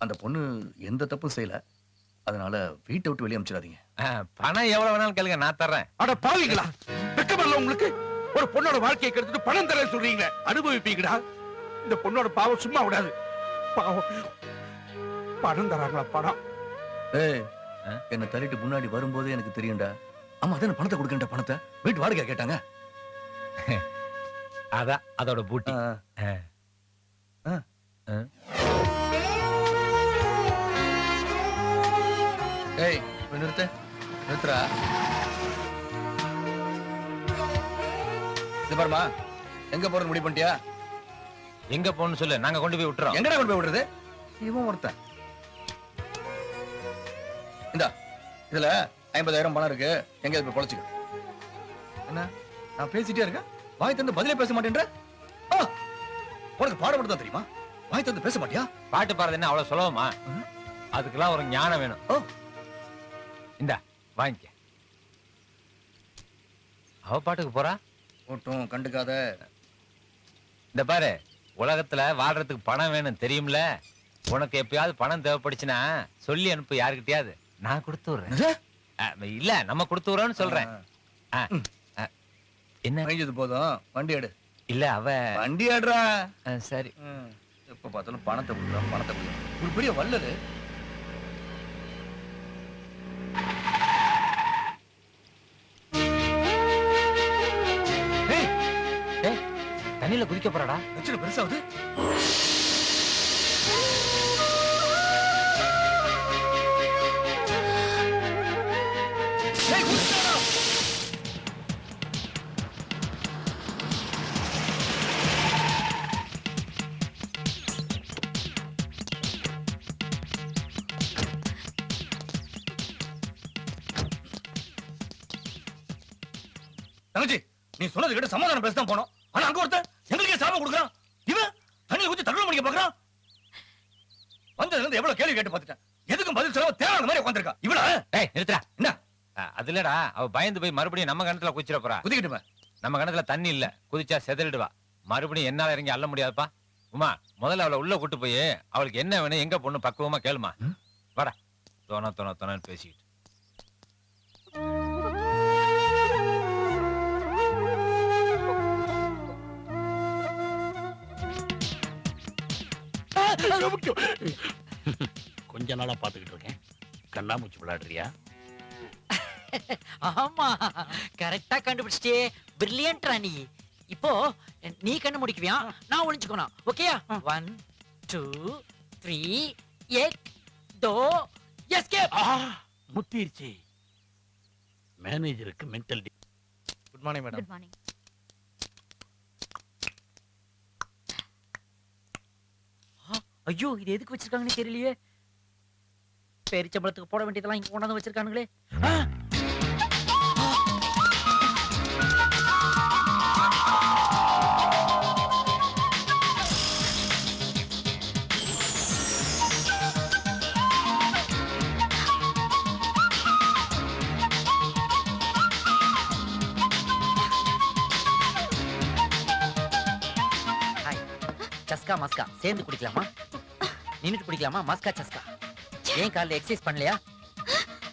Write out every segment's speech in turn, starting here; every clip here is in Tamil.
அந்த பொண்ணு எந்த தப்பும் செய்யல. அதனால வீட்டை விட்டு வெளியே அனுப்பிச்சிடாதீங்க. பணம் எவ்வளவு வேணாலும் கேளுங்க, நான் தர்றேன். அட பாவிங்களா, வெக்கமல்ல உங்களுக்கு? ஒரு பொண்ணோட வாழ்க்கையை கெடுத்துட்டு பணம் தரேன் சொல்றீங்களே, அனுபவிப்பீங்கடா. இந்த பொண்ணோட பாவம் சும்மா விடாது. பாவம் பணம் தராங்களா? பணம் என்ன தள்ளிட்டு முன்னாடி வரும்போதே எனக்கு தெரியும்டா. ஆமா, அதான் பணத்தை கொடுக்கின்ற பணத்தை வீட்டு வாடகை கேட்டாங்க. அதான் அதோட பூட்டி. ஏய், நிறுத்துறா. இது பாருமா, எங்க போறது முடிவு பண்ணிட்டியா? எங்க போன்னு சொல்லு, நாங்க கொண்டு போய் விட்டுறோம். எங்கடா கொண்டு போய் விடுறது? இவன் ஒருத்தன். இந்தா, இதுல 50,000 பணம் இருக்கு. எங்க போய் பொழைச்சுக்க. என்ன நான் பேசிட்டே இருக்கேன், வாய் தந்து பதிலே பேச மாட்டேன்ற? உனக்கு பாடம் மட்டும் தான் தெரியுமா? வாய் தந்து பேச மாட்டியா? பாட்டு பாடுறது என்ன அவ்வளவு சுலபமா? அதுக்கெல்லாம் ஒரு ஞானம் வேணும். இந்தா வாங்கிக்க. அவ பாட்டுக்கு போறா. ஓட்டும், கண்டுக்காத. இந்த பாரு, உலகத்துல வாழ்றதுக்கு பணம் வேணும் தெரியும்ல. உனக்கு எப்பயாவது பணம் தேவைப்படுச்சுன்னா சொல்லி அனுப்பு யாருக்கிட்டயாவது, நான் கொடுத்து விடுறேன். இல்ல, நம்ம கொடுத்து விடுறோம்னு சொல்றேன். என்ன போதும், வண்டி எடு. இல்ல, அவ வண்டி ஆடுறா. சரி. எப்ப பார்த்தாலும் பணத்தை கொடுக்குறான், பணத்தை கொடுக்குறான். ஒரு பெரிய வல்லது. தண்ணியில குதிக்க போறாடா. பிரச்சனை பெருசாவது. தங்கச்சி, நீ சொன்னது கிட்ட சமாதானம் பேசதான் போனோம். ஆனா அங்க ஒருத்தன் எங்களுக்கே சாபம் கொடுக்குறான். இவன் தண்ணியை ஊத்தி தகவல் முடிக்க பாக்குறான். வந்ததுல இருந்து எவ்வளவு கேள்வி கேட்டு பார்த்துட்டேன். எதுக்கும் பதில் சொல்ல தேவையான மாதிரி உட்காந்துருக்கா. இவள நிறுத்துறா. என்ன அது இல்லடா, அவ பயந்து போய் மறுபடியும் நம்ம கணத்துல குதிச்சிட போறா. குதிக்கிட்டுமா? நம்ம கணத்துல தண்ணி இல்ல, குதிச்சா செதறிடுவா. மறுபடியும் என்னால இறங்கி அள்ள முடியாதுப்பா. உமா, முதல்ல அவளை உள்ள கூட்டு போய் அவளுக்கு என்ன வேணும், எங்க பொண்ணு பக்குவமா கேளுமா. வாடா. தொண பேசிக்கிட்டு. கொஞ்ச நாளா பாத்துக்கிட்டு இருக்கேன். கண்ணாமூச்சி விளையாடுறியா? ஆமா, கரெக்டா கண்டுபிடிச்சிட்டே. பிரில்லியன்ட் ராணி. இப்போ நீ கண்ணு முடிக்குவியா, நான் ஒளிஞ்சுக்கணும். ஓகேயா? 1 2 3 1 2 எஸ்கேப். முத்திருச்சு. மேனேஜருக்கு mental. Good morning madam. Good morning. ஐயோ, இது எதுக்கு வச்சிருக்காங்கன்னு தெரியலையே. பேரிச்சம்பளத்துக்கு போட வேண்டியதெல்லாம் இங்க கொண்டாந்து வச்சிருக்கானுங்களே. சஸ்கா மஸ்கா சேர்ந்து குடிக்கலாமா? நின்னுட்டு குடிக்கலாமா? மஸ்கா சஸ்கா. ஏன் காலைல எக்ஸசைஸ் பண்ணலையா?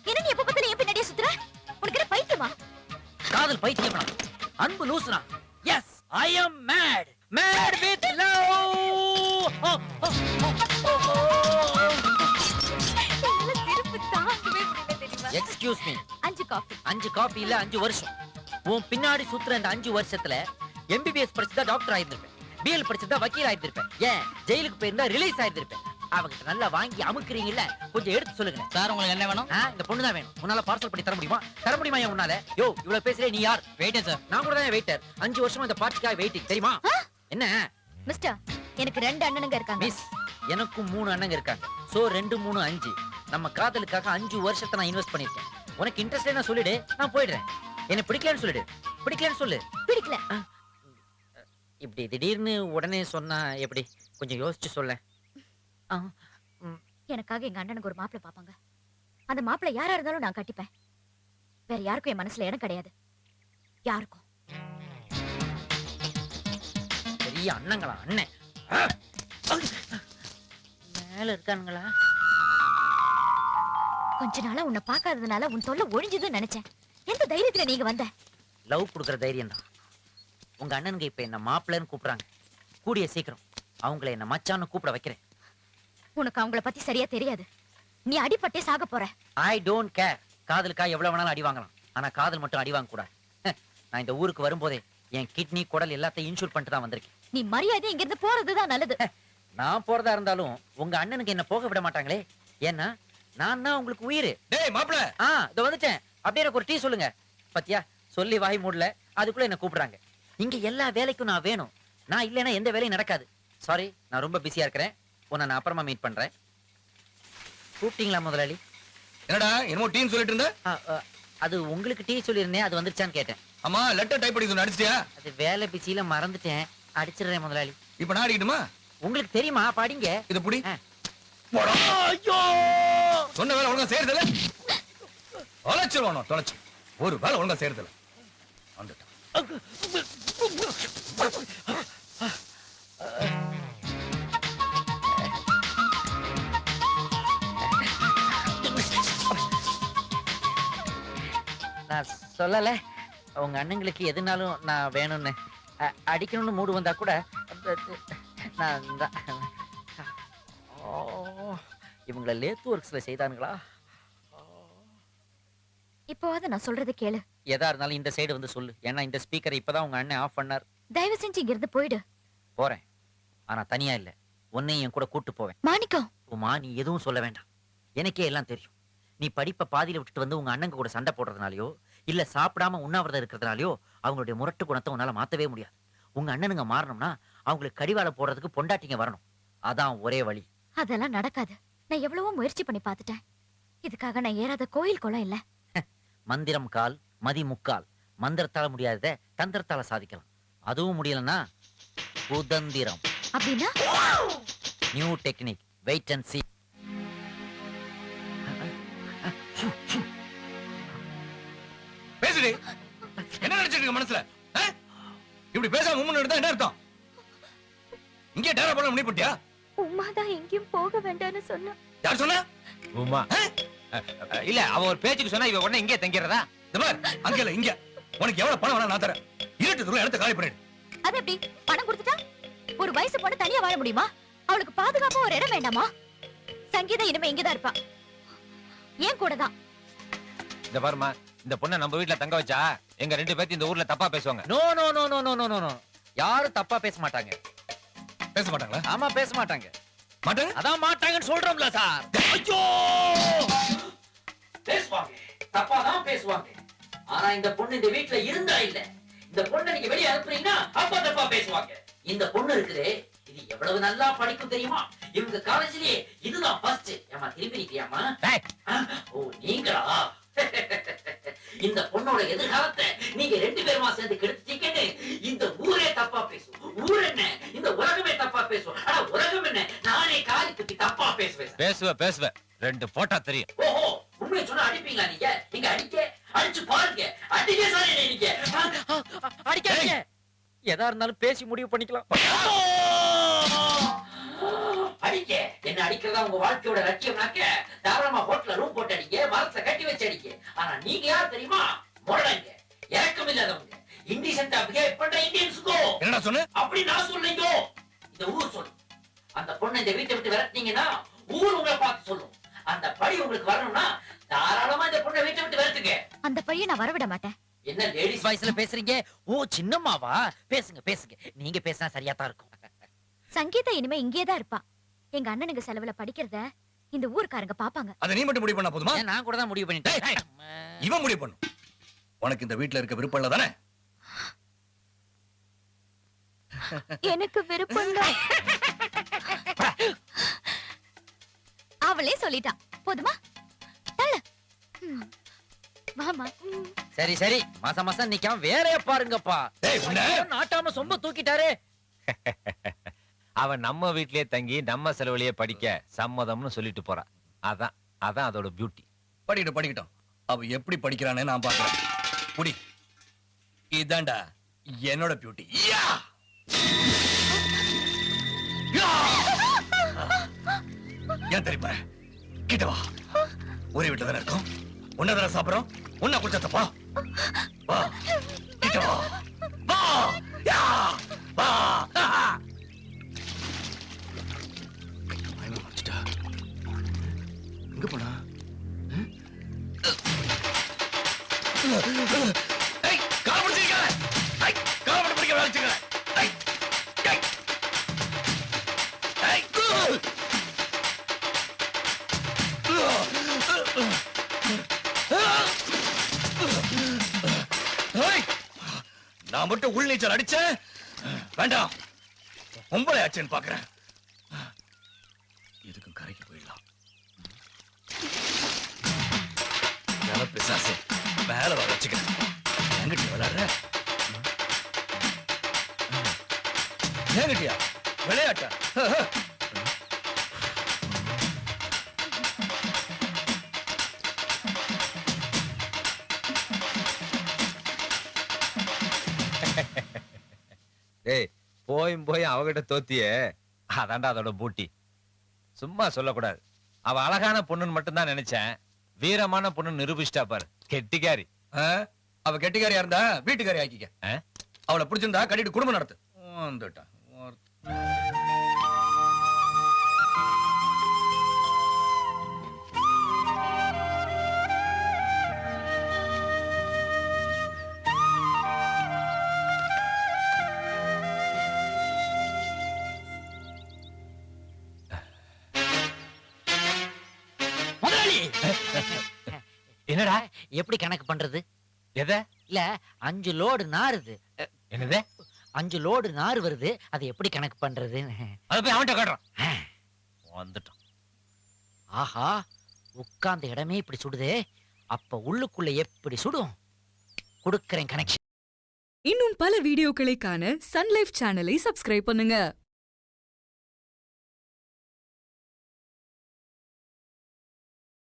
என்ன நீ எப்ப பார்த்தாலும் என் பின்னாடியே சுத்துற? உனக்கு என்ன பைத்தியமா? காதல் பைத்தியமா? அன்பு லூசுனா? Yes, I am mad. Mad with love. சிரிப்பு தாங்கவே முடியல தெரியுமா? Excuse me. 5 காஃபி. 5 காபி இல்ல 5 வருஷம். உன் பின்னாடி சுத்துற அந்த 5 வருஷத்துல எம்பிபிஎஸ் படிச்சதா டாக்டர் ஆயிருந்திருப்பேன், பிஎல் படிச்சதா வக்கீல் ஆயிருந்திருப்பேன், ஏன் ஜெயிலுக்கு போயிருந்தா ரிலீஸ் ஆயிருந்திருப்பேன். அவங்கிட்ட நல்லா வாங்கி அமுக்குறீங்கல்ல, கொஞ்சம் எடுத்து சொல்லுங்க. சார், உங்களுக்கு என்ன வேணும்? இந்த பொண்ணு தான் வேணும். உன்னால பார்சல் பண்ணி தர முடியுமா? தர முடியுமா? ஏன் உன்னால? யோ, இவ்வளவு பேசுறே, நீ யார்? Waiter sir. நான் கூட தான் வெயிட்டர். 5 வருஷமா இந்த பார்ட்டிக்காக வெயிட்டிங் தெரியுமா? என்ன மிஸ்டர், எனக்கு 2 அண்ணனுங்க இருக்காங்க. மிஸ், எனக்கும் 3 அண்ணங்க இருக்காங்க. சோ 2 3 5. நம்ம காதலுக்காக 5 வருஷத்தை நான் இன்வெஸ்ட் பண்ணிருக்கேன். உனக்கு இன்ட்ரெஸ்ட் இல்லைன்னா சொல்லிடு, நான் போயிடுறேன். என்ன பிடிக்கலன்னு சொல்லிடு. பிடிக்கலன்னு சொல்லு. பிடிக்கல. இப்படி திடீர்னு உடனே சொன்னா எப்படி? கொஞ்சம் யோசிச்சு சொல்ல. எனக்காக எங்க அண்ணனுக்கு ஒரு மாப்பிள்ளை பாப்பாங்க. அந்த மாப்பிள்ளை யாரா இருந்தாலும் நான் கட்டிப்பேன். வேற யாருக்கும் என் மனசுல இடம் கிடையாது. யாருக்கும். பெரிய அண்ணங்களா? அண்ணன் மேல பக்கத்துல இருக்கானுங்களா? கொஞ்ச நாளா உன்னை பார்க்காததுனால உன் தொல்லை ஒழிஞ்சதுன்னு நினைச்சேன். எந்த தைரியத்துல நீங்க வந்த? லவ் கொடுக்குற தைரியம் தான். உங்க அண்ணனுங்க இப்ப என்ன மாப்பிள்ளைன்னு கூப்பிடுறாங்க. கூடிய சீக்கிரம் அவங்கள என்ன மச்சான்னு கூப்பிட வைக்கிறேன். உனக்கு அவங்கள பத்தி சரியா தெரியாது. நீ அடிபட்டே சாக போற. I don't care. காதலுக்கா எவ்வளவு வேணாலும் அடி வாங்கலாம். ஆனா காதல் மட்டும் அடி வாங்க கூடாது. நான் இந்த ஊருக்கு வரும்போதே என் கிட்னி குடல் எல்லாத்தையும் இன்சூர் பண்ணிட்டு தான் வந்திருக்கேன். நீ மரியாதை இங்க இருந்து போறதுதான் நல்லது. நான் போறதா இருந்தாலும் உங்க அண்ணனுக்கு என்ன போக விட மாட்டாங்களே. ஏன்னா நான் தான் உங்களுக்கு உயிர். டேய் மாப்ள, இதோ வந்துட்டேன். அப்படியே எனக்கு ஒரு டீ சொல்லுங்க. பத்தியா சொல்லி வாய் மூடல, அதுக்குள்ள என்ன கூப்பிடுறாங்க. இங்க எல்லா வேலைக்கும் நான் வேணும். நான் இல்லைன்னா எந்த வேலையும் நடக்காது. சாரி, நான் ரொம்ப பிஸியா இருக்கிறேன். உன்னை நான் அப்புறமா மீட் பண்றேன். கூப்பிட்டீங்களா முதலாளி? என்னடா என்னமோ டீன்னு சொல்லிட்டு இருந்த? அது உங்களுக்கு டீ சொல்லியிருந்தேன், அது வந்துருச்சான்னு கேட்டேன். அம்மா லெட்டர் டைப் பண்ணி சொன்ன அடிச்சிட்டியா? அது வேலை பிஸியில மறந்துட்டேன். அடிச்சிடுறேன் முதலாளி. இப்ப நான் அடிக்கட்டுமா? உங்களுக்கு தெரியுமா? படிங்க. இத புடி. போடா. ஐயோ! சொன்ன வேலை ஒழுங்கா செய்யறதில்ல. தொலைச்சிருவானோ தொலைச்சு. ஒரு வேலை ஒழுங்கா செய்யறதில்ல. வந்துட்டான். நான் சொல்லல உங்க அண்ணங்களுக்கு எதுனாலும் நான் வேணும்னு. அடிக்கணும்னு மூடு வந்தா கூட நான் இவங்களை லேத் ஒர்க்ஸ்ல செய்தானுங்களா? இப்போவாது நான் சொல்றது கேளு. எதா இருந்தாலும் இந்த சைடு வந்து சொல்லு. ஏன்னா இந்த ஸ்பீக்கரை இப்பதான் உங்க அண்ணன் ஆஃப் பண்ணார். தயவு செஞ்சு இங்க இருந்து போயிடு. போறேன், ஆனா தனியா இல்ல. உன்னையும் என் கூட கூட்டு போவேன். மாணிக்கம், உமா நீ எதுவும் சொல்ல வேண்டாம். எனக்கே எல்லாம் தெரியும். நீ படிப்பை பாதியில விட்டுட்டு வந்து உங்க அண்ணங்க கூட சண்டை போடுறதுனாலயோ இல்ல சாப்பிடாம உண்ணாவிரதம் இருக்கிறதுனாலயோ அவங்களுடைய முரட்டு குணத்தை உன்னால மாத்தவே முடியாது. உங்க அண்ணனுங்க மாறணும்னா அவங்களுக்கு கடிவாளம் போடுறதுக்கு பொண்டாட்டிங்க வரணும். அதான் ஒரே வழி. அதெல்லாம் நடக்காது. நான் எவ்வளவோ முயற்சி பண்ணி பார்த்துட்டேன். இதுக்காக நான் ஏறாத கோயில் குளம் இல்ல. மந்திரம் கால் மதி முக்கால். மந்திரத்தால முடியாதத தந்திரத்தால சாதிக்கலாம். அதுவும் முடியலன்னா குதந்திரம். அப்படின்னா new technique. Wait and see. பேசுடி. என்ன நினைச்சிட்டு இருக்க மனசுல? இப்படி பேசாம மும்முன்னு இருந்தா என்ன அர்த்தம்? இங்கே டேரா போட முடிவு பண்ணிட்டியா? உமா தான் எங்கேயும் போக வேண்டாம்னு சொன்னா. யார் சொன்னா? உமா இல்ல, அவ ஒரு பேச்சுக்கு சொன்னா இவ உடனே இங்கே தங்கிறதா? இந்த பார், அங்க இல்ல இங்க. உனக்கு எவ்வளவு பணம் வேணா நான் தரேன். இருட்டு தூரம் இடத்தை காலி பண்ணிடு. அது எப்படி? பணம் கொடுத்துட்டா ஒரு வயசு பொண்ணு தனியா வாழ முடியுமா? அவளுக்கு பாதுகாப்பா ஒரு இடம் வேண்டாமா? சங்கீதா இனிமே இங்கதான் இருப்பா. ஏன் கூட தான். இந்த பாருமா, இந்த பொண்ணை நம்ம வீட்டுல தங்க வச்சா எங்க ரெண்டு பேர்த்து இந்த ஊர்ல தப்பா பேசுவாங்க. No no no no no no no. யாரும் தப்பா பேச மாட்டாங்க. பேச மாட்டாங்களா? ஆமா பேச மாட்டாங்க. மாட்டாங்க? அதான் மாட்டாங்கன்னு சொல்றோம்ல சார். ஐயோ! பேசுவாங்க, தப்பா தான் பேசுவாங்க. ஆனா இந்த பொண்ணு இந்த வீட்ல இருந்தா இல்ல, இந்த பொண்ணை நீங்க வெளியே அனுப்புறீங்கன்னா அப்பா தப்பா பேசுவாங்க. இந்த பொண்ணு இருக்குதே, இது எவ்வளவு நல்லா படிக்கும் தெரியுமா? இவங்க காலேஜ்லயே இதுதான் ஃபர்ஸ்ட். ஏமா திரும்பி நிக்கியாமா? ஓ நீங்களா? இந்த பொண்ணோட எதிர்காலத்தை நீங்க ரெண்டு பேருமா சேர்ந்து கெடுத்துட்டீங்கன்னு இந்த ஊரே தப்பா பேசும். ஊர் என்ன, இந்த உலகமே தப்பா பேசும். ஆனா உலகம் என்ன, நானே காலி துப்பி தப்பா பேசுவேன். பேசுவ ரெண்டு போட்டா தெரியும். ஓஹோ, உண்மையை சொன்னா அடிப்பீங்களா நீங்க? நீங்க அடிச்சு பாருங்க. அடிக்க சார் நீங்க அடிக்காதீங்க. எதா இருந்தாலும் பேசி முடிவு பண்ணிக்கலாம். அடிக்க என்ன அடிக்கிறதா உங்க வாழ்க்கையோட லட்சியம்னாக்க தாராளமா ஹோட்டல்ல ரூம் போட்டு அடிக்க, மரத்துல கட்டி வச்சு அடிக்க. ஆனா நீங்க யார் தெரியுமா? முரடங்க, இறக்கம் இல்லாதவங்க, இன்டிசென்டா பிஹேவ் பண்ற இந்தியன்ஸ்கோ. என்னடா சொன்ன? அப்படி நான் சொல்லுங்க. இந்த ஊர் சொல்லு. அந்த பொண்ணை இந்த வீட்டை விட்டு விரட்டினீங்கன்னா ஊர் உங்களை பார்த்து சொல்லும். அந்த பழி உங்களுக்கு வரணும்னா தாராளமா இந்த பொண்ணை வீட்டை விட்டு விரட்டுங்க. அந்த பையன் நான் வரவிட மாட்டேன். என்ன லேடிஸ் வாய்ஸ்ல பேசுறீங்க? ஓ சின்னம்மாவா? பேசுங்க பேசுங்க. நீங்க பேசினா சரியா தான் இருக்கும். சங்கீதா இனிமே இங்கேதான் இருப்பா. எங்க அண்ணனுக்கு செலவுல படிக்கிறத இந்த ஊர்க்காரங்க பாப்பாங்க. அத நீ மட்டும் முடிவு பண்ணா போதுமா? நான் கூட தான் முடிவு பண்ணிட்டேன். இவன் முடிவு பண்ணு. உனக்கு இந்த வீட்ல இருக்க விருப்பம் இல்ல தானே? எனக்கு விருப்பம் இல்ல. அவளே சொல்லிட்டான். போதுமா? தள்ள. மாமா. சரி சரி, மாசம் மாசம் நிக்காம வேலைய பாருங்கப்பா. நாட்டாம சொம்ப தூக்கிட்டாரே. அவன் நம்ம வீட்லயே தங்கி நம்ம செலவுலயே படிக்க சம்மதம்னு சொல்லிட்டு போறா. அதான் அதோட பியூட்டி. படிக்கட்டும். அவ எப்படி படிக்கிறானே நான் பாக்குறேன். புடி. இதாண்டா என்னோட பியூட்டி. ஏன் தெரியுமா கிட்ட வா ஒரே வீட்டுல தானே இருக்கோம் ஒன்னதான சாப்பிடுறோம் ஒன்னா குடிச்சா தப்பா வா கிட்ட வா வா யா வா பயமா வச்சுட்டா எங்க போனா ஏய் கால பிடிச்சிக்க ஏய் கால பிடிக்க வச்சுக்க ஏய் ஏய் ஏய் நான் மட்டும் உள் நீச்சல் அடிச்சேன் வேண்டாம் பொம்பளை ஆச்சுன்னு பாக்குறேன் இதுக்கும் கரைக்கு போயிடலாம் பிசாசு மேல வர வச்சுக்கிறேன் எங்கிட்ட விளையாடுற என்கிட்டயா விளையாட்டா டேய் போயும் போய் அவகிட்ட தோத்தியே அதான்டா அதோட பூட்டி சும்மா சொல்லக்கூடாது அவ அழகான பொண்ணுன்னு மட்டும்தான் நினைச்சேன் வீரமான பொண்ணு நிரூபிச்சிட்டா பாரு கெட்டிக்காரி அவ கெட்டிக்காரியா இருந்தா வீட்டுக்காரி ஆக்கிக்க அவளை பிடிச்சிருந்தா கட்டிட்டு குடும்பம் நடத்து வந்துட்டான் என்னடா எப்படி கணக்கு பண்றது எதை இல்ல 5 லோடு நாறுது என்னது 5 லோடு நாறு வருது அதை எப்படி கணக்கு பண்றது அத போய் அவன்கிட்ட காட்டுறான் வந்துட்டான் ஆஹா உட்கார்ந்த இடமே இப்படி சுடுதே அப்ப உள்ளுக்குள்ள எப்படி சுடும் கொடுக்கறேன் கனெக்ஷன் இன்னும் பல வீடியோக்களை காண சன் லைஃப் சேனலை சப்ஸ்கிரைப் பண்ணுங்க